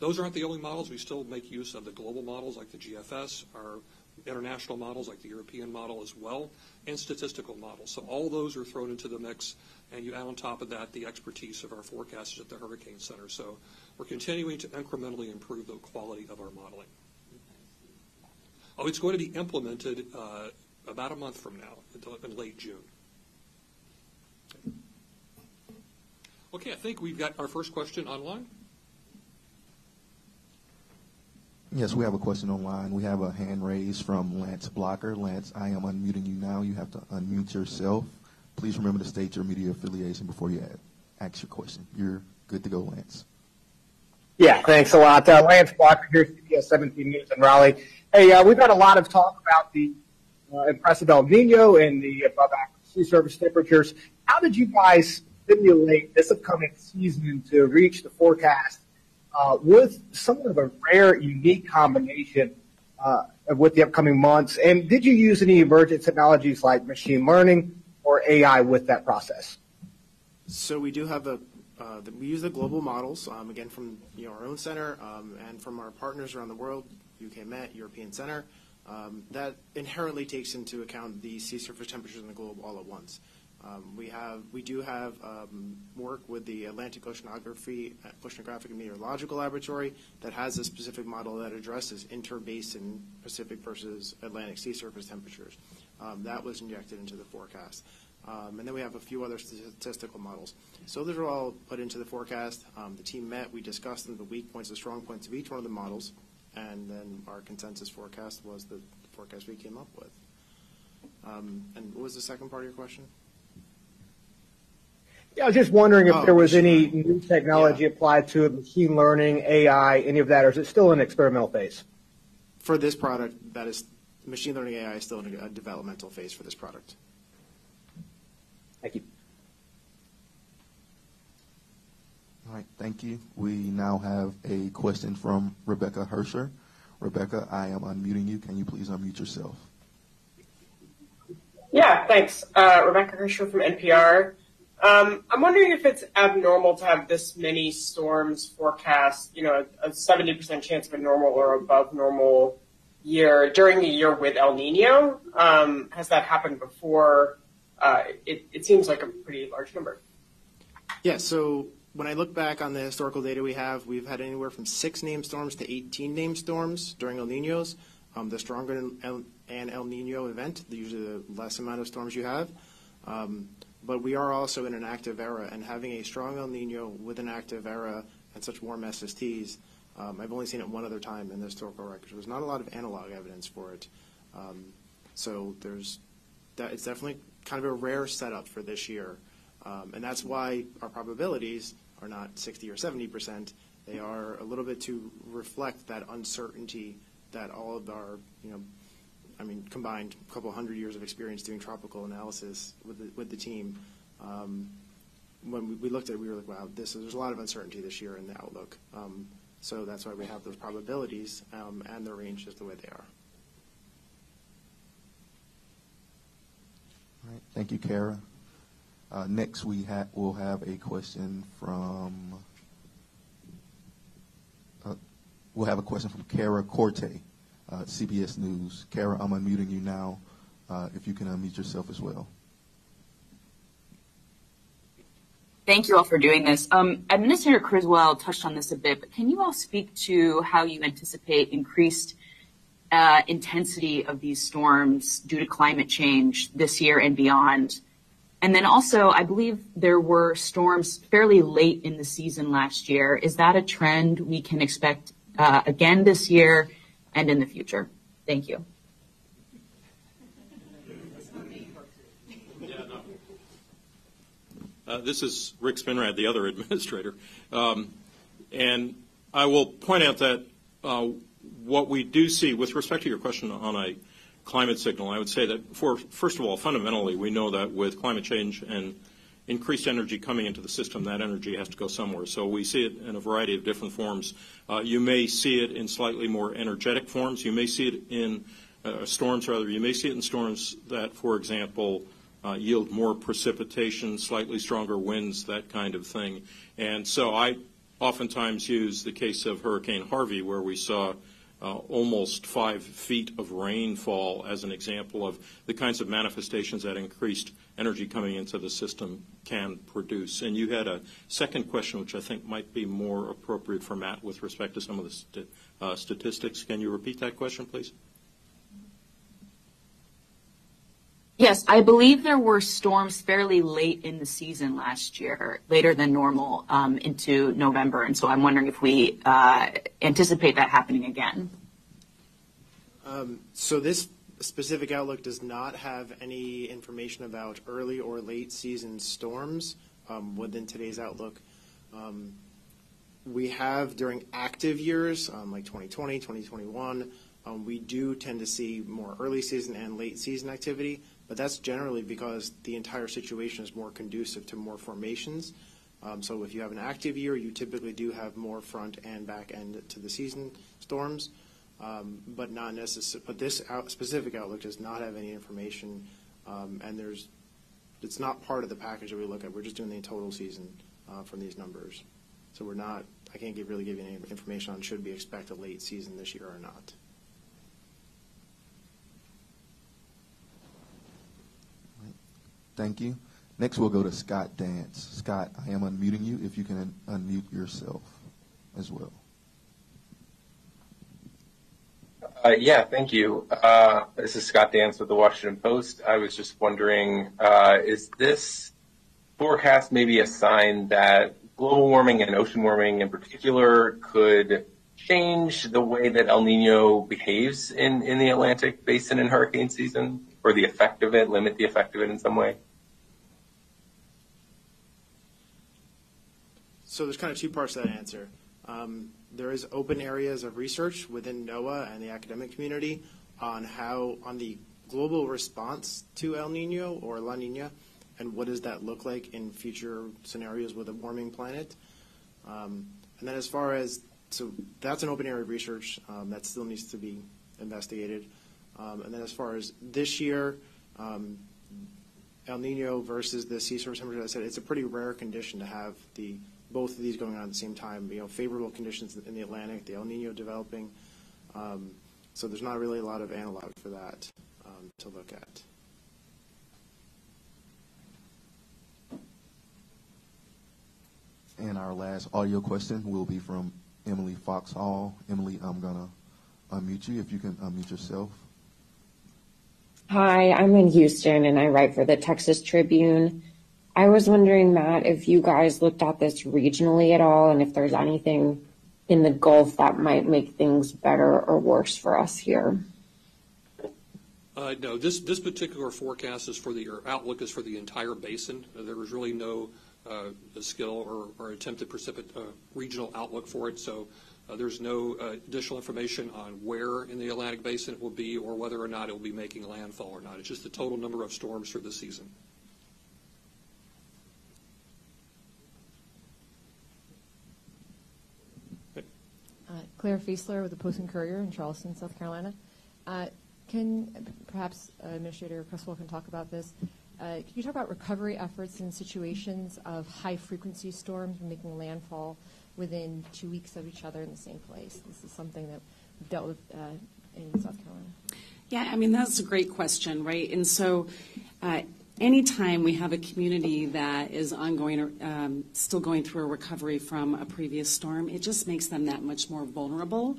Those aren't the only models. We still make use of the global models like the GFS, our international models like the European model as well, and statistical models. So all those are thrown into the mix, and you add on top of that the expertise of our forecasters at the Hurricane Center. So we're continuing to incrementally improve the quality of our modeling. Oh, it's going to be implemented about a month from now, in late June. Okay, I think we've got our first question online. Yes, we have a question online. We have a hand raised from Lance Blocker. Lance, I am unmuting you now. You have to unmute yourself. Please remember to state your media affiliation before you ask your question. You're good to go, Lance. Yeah, thanks a lot. Lance Blocker here, CBS 17 News in Raleigh. Hey, we've had a lot of talk about the impressive El Nino and the above average sea surface temperatures. How did you guys simulate this upcoming season to reach the forecast with somewhat of a rare, unique combination with the upcoming months? And did you use any emergent technologies like machine learning or AI with that process? So we do have we use the global models, again, from our own center and from our partners around the world, UK Met, European Center. That inherently takes into account the sea surface temperatures in the globe all at once. We do have work with the Atlantic Oceanographic and Meteorological Laboratory that has a specific model that addresses interbasin Pacific versus Atlantic sea surface temperatures. That was injected into the forecast. And then we have a few other statistical models. So those are all put into the forecast. The team met. We discussed the weak points, the strong points of each one of the models. And then our consensus forecast was the forecast we came up with. And what was the second part of your question? Yeah, I was just wondering if there was any new technology applied to it, machine learning, AI, any of that, or is it still in experimental phase? For this product, that is, machine learning AI is still in a developmental phase for this product. Thank you. All right, thank you. We now have a question from Rebecca Hersher. Rebecca, I am unmuting you. Can you please unmute yourself? Yeah, thanks. Rebecca Hersher from NPR. I'm wondering if it's abnormal to have this many storms forecast, a 70% chance of a normal or above normal year during the year with El Nino? Has that happened before? It seems like a pretty large number. Yeah, so when I look back on the historical data we've had anywhere from 6 named storms to 18 named storms during El Ninos. The stronger an El Nino event, usually the less amount of storms you have. But we are also in an active era, and having a strong El Nino with an active era and such warm SSTs, I've only seen it one other time in the historical record. There's not a lot of analog evidence for it. So it's definitely kind of a rare setup for this year. And that's why our probabilities are not 60 or 70%. They are a little bit to reflect that uncertainty that all of our, combined a couple hundred years of experience doing tropical analysis with the team. When we looked at it, we were like, wow, there's a lot of uncertainty this year in the outlook. So that's why we have those probabilities and the ranges the way they are. All right, thank you, Kara. Next, we'll have a question from Kara Corte, CBS News. Kara, I'm unmuting you now. If you can unmute yourself as well. Thank you all for doing this. Administrator Criswell touched on this a bit, but can you all speak to how you anticipate increased intensity of these storms due to climate change this year and beyond? And then also, I believe there were storms fairly late in the season last year. Is that a trend we can expect again this year and in the future? Thank you. This is Rick Spinrad, the other administrator. And I will point out that what we do see with respect to your question on a climate signal, I would say that first of all, fundamentally, we know that with climate change and increased energy coming into the system, that energy has to go somewhere. So we see it in a variety of different forms. You may see it in slightly more energetic forms. You may see it in storms, rather. You may see it in storms that, for example, yield more precipitation, slightly stronger winds, that kind of thing. And so I oftentimes use the case of Hurricane Harvey, where we saw almost 5 feet of rainfall as an example of the kinds of manifestations that increased energy coming into the system can produce. And you had a second question, which I think might be more appropriate for Matt with respect to some of the statistics. Can you repeat that question, please? Yes, I believe there were storms fairly late in the season last year, later than normal, into November. And so I'm wondering if we anticipate that happening again. So this specific outlook does not have any information about early or late season storms within today's outlook. We have during active years, like 2020, 2021, we do tend to see more early season and late season activity. But that's generally because the entire situation is more conducive to more formations. So if you have an active year, you typically do have more front and back end to the season storms, but not necessarily. But this specific outlook does not have any information, and it's not part of the package that we look at. We're just doing the total season from these numbers. So we're not. I can't really give you any information on should we expect a late season this year or not. Thank you. Next, we'll go to Scott Dance. Scott, I am unmuting you if you can unmute yourself as well. Yeah, thank you. This is Scott Dance with the Washington Post. I was just wondering, is this forecast maybe a sign that global warming and ocean warming in particular could change the way that El Nino behaves in the Atlantic basin in hurricane season, or the effect of it, limit the effect of it in some way? So there's kind of 2 parts to that answer. There is open areas of research within NOAA and the academic community on the global response to El Nino or La Nina, and what does that look like in future scenarios with a warming planet. And then so that's an open area of research that still needs to be investigated. And then as far as this year, El Nino versus the sea surface temperature, as I said, it's a pretty rare condition to have both of these going on at the same time. Favorable conditions in the Atlantic, the El Nino developing. So there's not really a lot of analog for that to look at. And our last audio question will be from Emily Foxhall. Emily, I'm going to unmute you if you can unmute yourself. Hi, I'm in Houston and I write for the Texas Tribune. I was wondering, Matt, if you guys looked at this regionally at all and if there's anything in the Gulf that might make things better or worse for us here. No, this particular forecast is for or outlook is for the entire basin. There was really no skill or attempted regional outlook for it. So there's no additional information on where in the Atlantic Basin it will be or whether or not it will be making landfall or not. It's just the total number of storms for the season. Claire Fiesler with the Post and Courier in Charleston, South Carolina. Can perhaps Administrator Criswell can talk about this. Can you talk about recovery efforts in situations of high-frequency storms making landfall within 2 weeks of each other in the same place? This is something that we've dealt with in South Carolina. Yeah, I mean, that's a great question, right? And so anytime we have a community that is ongoing or still going through a recovery from a previous storm, it just makes them that much more vulnerable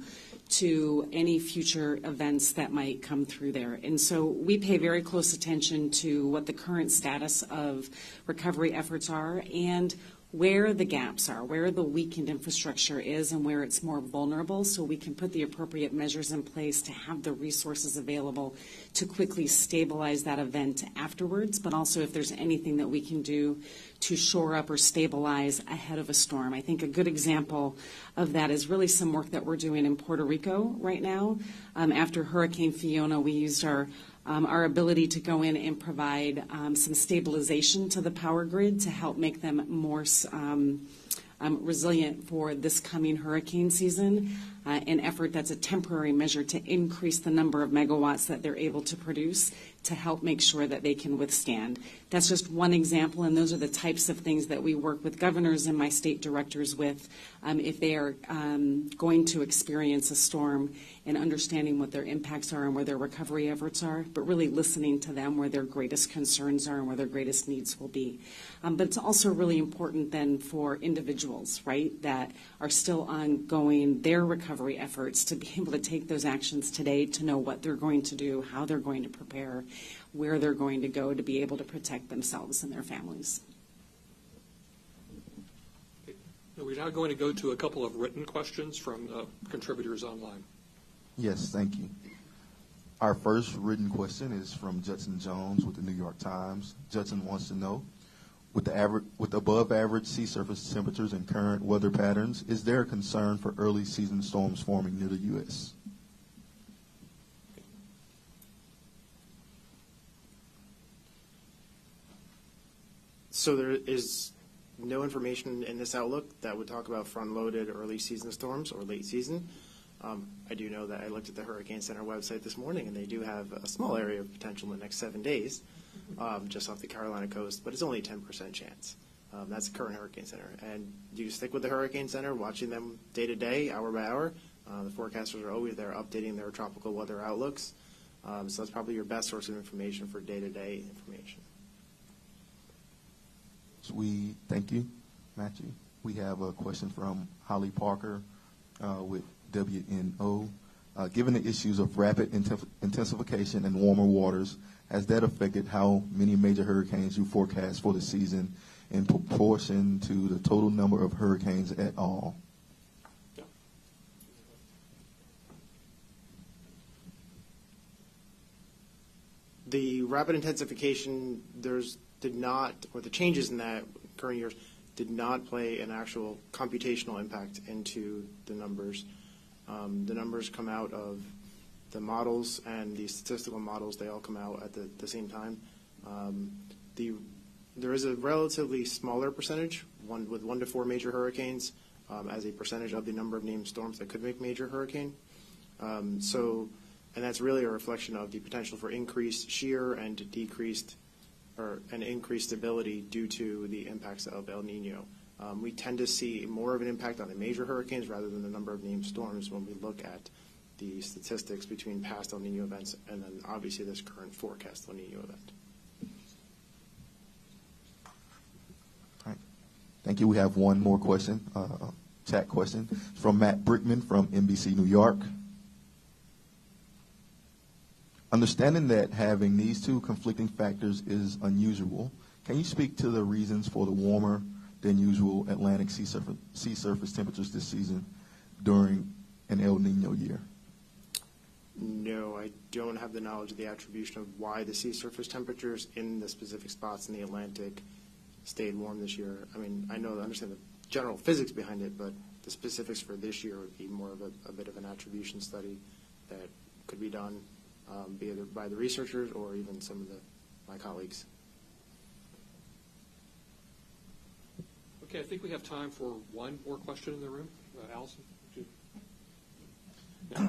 to any future events that might come through there. And so we pay very close attention to what the current status of recovery efforts are and where the gaps are, where the weakened infrastructure is and where it's more vulnerable, so we can put the appropriate measures in place to have the resources available to quickly stabilize that event afterwards, but also if there's anything that we can do to shore up or stabilize ahead of a storm. I think a good example of that is really some work that we're doing in Puerto Rico right now. After Hurricane Fiona, we used our ability to go in and provide some stabilization to the power grid to help make them more resilient for this coming hurricane season, an effort that's a temporary measure to increase the number of megawatts that they're able to produce to help make sure that they can withstand. That's just one example, and those are the types of things that we work with governors and my state directors with if they are going to experience a storm and understanding what their impacts are and where their recovery efforts are, but really listening to them where their greatest concerns are and where their greatest needs will be. But it's also really important then for individuals, right, that are still ongoing their recovery efforts to be able to take those actions today to know what they're going to do, how they're going to prepare, where they're going to go to be able to protect themselves and their families. We're now going to go to a couple of written questions from contributors online. Yes, thank you. Our first written question is from Judson Jones with the New York Times. Judson wants to know, with above average sea surface temperatures and current weather patterns, is there a concern for early season storms forming near the U.S.? So there is no information in this outlook that would talk about front-loaded early season storms or late season. I do know that I looked at the Hurricane Center website this morning, and they do have a small area of potential in the next 7 days, just off the Carolina coast, but it's only a 10% chance. That's the current Hurricane Center. And you stick with the Hurricane Center, watching them day to day, hour by hour. The forecasters are always there updating their tropical weather outlooks. So that's probably your best source of information for day-to-day information. So thank you, Matthew. We have a question from Holly Parker with WNO. Given the issues of rapid intensification and warmer waters, has that affected how many major hurricanes you forecast for the season in proportion to the total number of hurricanes at all? Yeah. The rapid intensification, the changes in that current years did not play an actual computational impact into the numbers. The numbers come out of the models and the statistical models. They all come out at the same time. There is a relatively smaller percentage, with 1 to 4 major hurricanes, as a percentage of the number of named storms that could make major hurricane. And that's really a reflection of the potential for increased shear and increased stability due to the impacts of El Nino. We tend to see more of an impact on the major hurricanes rather than the number of named storms when we look at the statistics between past El Nino events and then obviously this current forecast El Nino event. All right. Thank you. We have one more question, chat question from Matt Brickman from NBC New York. Understanding that having these two conflicting factors is unusual, can you speak to the reasons for the warmer than usual Atlantic sea surface temperatures this season during an El Nino year? No, I don't have the knowledge of the attribution of why the sea surface temperatures in the specific spots in the Atlantic stayed warm this year. I mean, I understand the general physics behind it, but the specifics for this year would be more of a bit of an attribution study that could be done either by the researchers or even some of my colleagues. Okay, I think we have time for one more question in the room. Allison?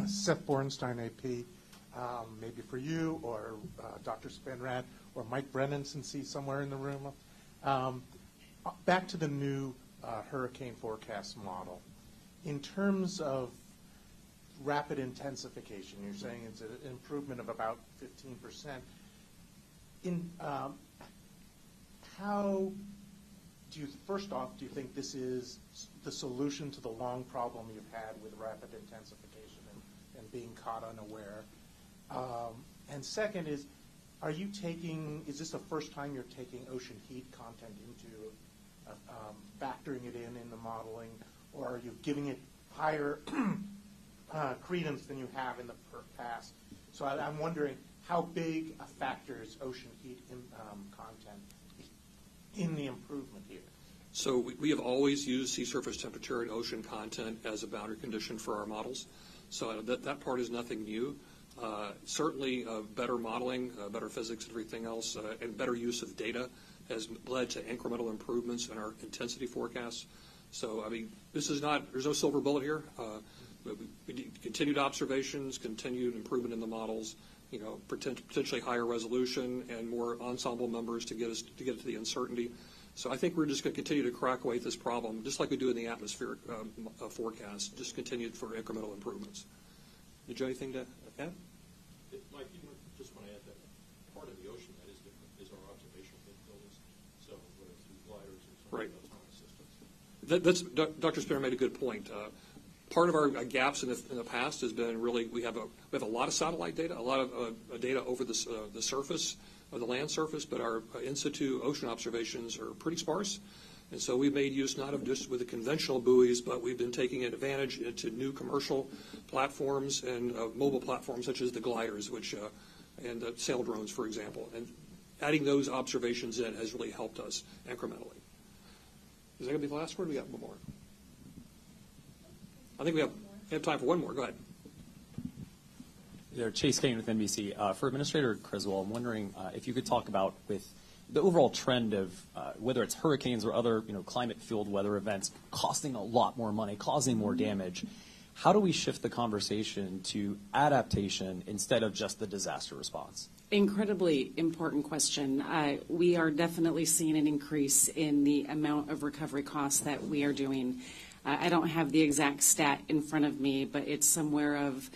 Seth Borenstein, AP, maybe for you or Dr. Spenrad or Mike Brennan, since he's somewhere in the room. Back to the new hurricane forecast model. In terms of rapid intensification, you're saying it's an improvement of about 15%. How do you, first off, do you think this is the solution to the long problem you've had with rapid intensification and being caught unaware? And second is this the first time you're taking ocean heat content into factoring it in the modeling, or are you giving it higher credence than you have in the past? So I'm wondering how big a factor is ocean heat content in the improvement here? So we have always used sea surface temperature and ocean content as a boundary condition for our models. So that part is nothing new. Certainly better modeling, better physics and everything else, and better use of data has led to incremental improvements in our intensity forecasts. So, I mean, there's no silver bullet here. Continued observations, continued improvement in the models, potentially higher resolution and more ensemble numbers to get to the uncertainty. So I think we're just going to continue to crack away at this problem, just like we do in the atmospheric forecast, just continue for incremental improvements. Did you have anything to add? Mike, you just want to add that part of the ocean that is different is our observational capabilities. So whether it's through gliders or some right. autonomous systems. Dr. Spinner made a good point. Part of our gaps in the past has been really we have a lot of satellite data, a lot of data over the surface of the land surface, but our in situ ocean observations are pretty sparse. And so we've made use not of just with the conventional buoys, but we've been taking advantage into new commercial platforms and mobile platforms such as the gliders, and the sail drones, for example. And adding those observations in has really helped us incrementally. Is that going to be the last word? We got one more. I think we have time for one more. Go ahead. There, Chase Kane with NBC. For Administrator Criswell, I'm wondering if you could talk about with the overall trend of whether it's hurricanes or other climate-fueled weather events costing a lot more money, causing more damage. How do we shift the conversation to adaptation instead of just the disaster response? Incredibly important question. We are definitely seeing an increase in the amount of recovery costs that we are doing. I don't have the exact stat in front of me, but it's somewhere of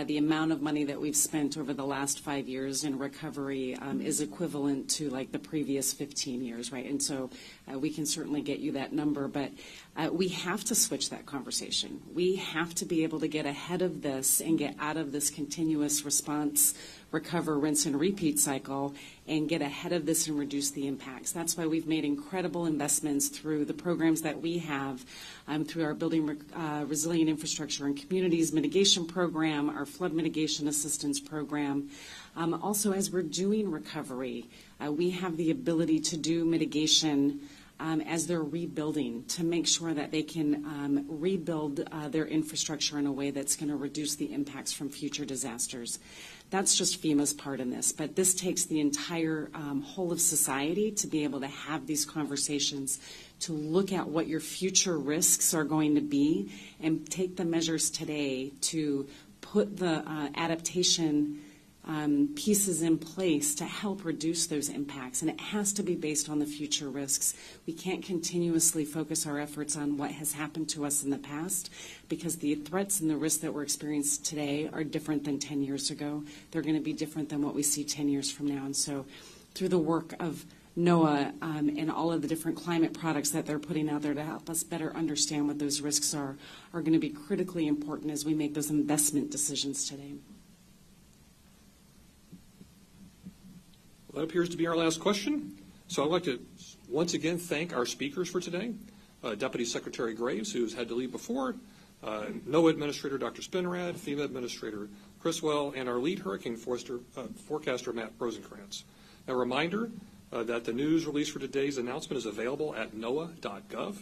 the amount of money that we've spent over the last 5 years in recovery is equivalent to like the previous 15 years, right? And so we can certainly get you that number, but we have to switch that conversation. We have to be able to get ahead of this and get out of this continuous response, recover, rinse, and repeat cycle and get ahead of this and reduce the impacts. That's why we've made incredible investments through the programs that we have, through our Building Resilient Infrastructure and Communities Mitigation Program, our Flood Mitigation Assistance Program. Also, as we're doing recovery, we have the ability to do mitigation as they're rebuilding to make sure that they can rebuild their infrastructure in a way that's going to reduce the impacts from future disasters. That's just FEMA's part in this, but this takes the entire whole of society to be able to have these conversations, to look at what your future risks are going to be and take the measures today to put the adaptation pieces in place to help reduce those impacts, and it has to be based on the future risks. We can't continuously focus our efforts on what has happened to us in the past, because the threats and the risks that we're experiencing today are different than 10 years ago. They're going to be different than what we see 10 years from now. And so through the work of NOAA and all of the different climate products that they're putting out there to help us better understand what those risks are going to be critically important as we make those investment decisions today. Well, that appears to be our last question. So I'd like to once again thank our speakers for today. Deputy Secretary Graves, who's had to leave before, NOAA Administrator Dr. Spinrad, FEMA Administrator Criswell, and our lead hurricane forecaster Matt Rosenkrantz. A reminder that the news release for today's announcement is available at NOAA.gov.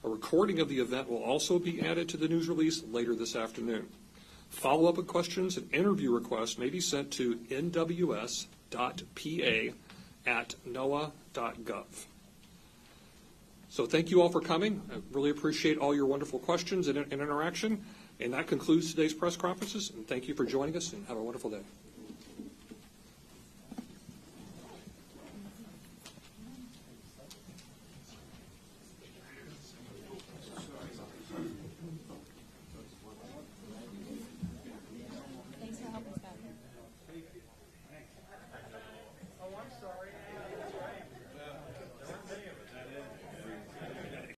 A recording of the event will also be added to the news release later this afternoon. Follow-up questions and interview requests may be sent to nws.pa@noaa.gov. So thank you all for coming. I really appreciate all your wonderful questions and interaction. And that concludes today's press conferences. And thank you for joining us, and have a wonderful day.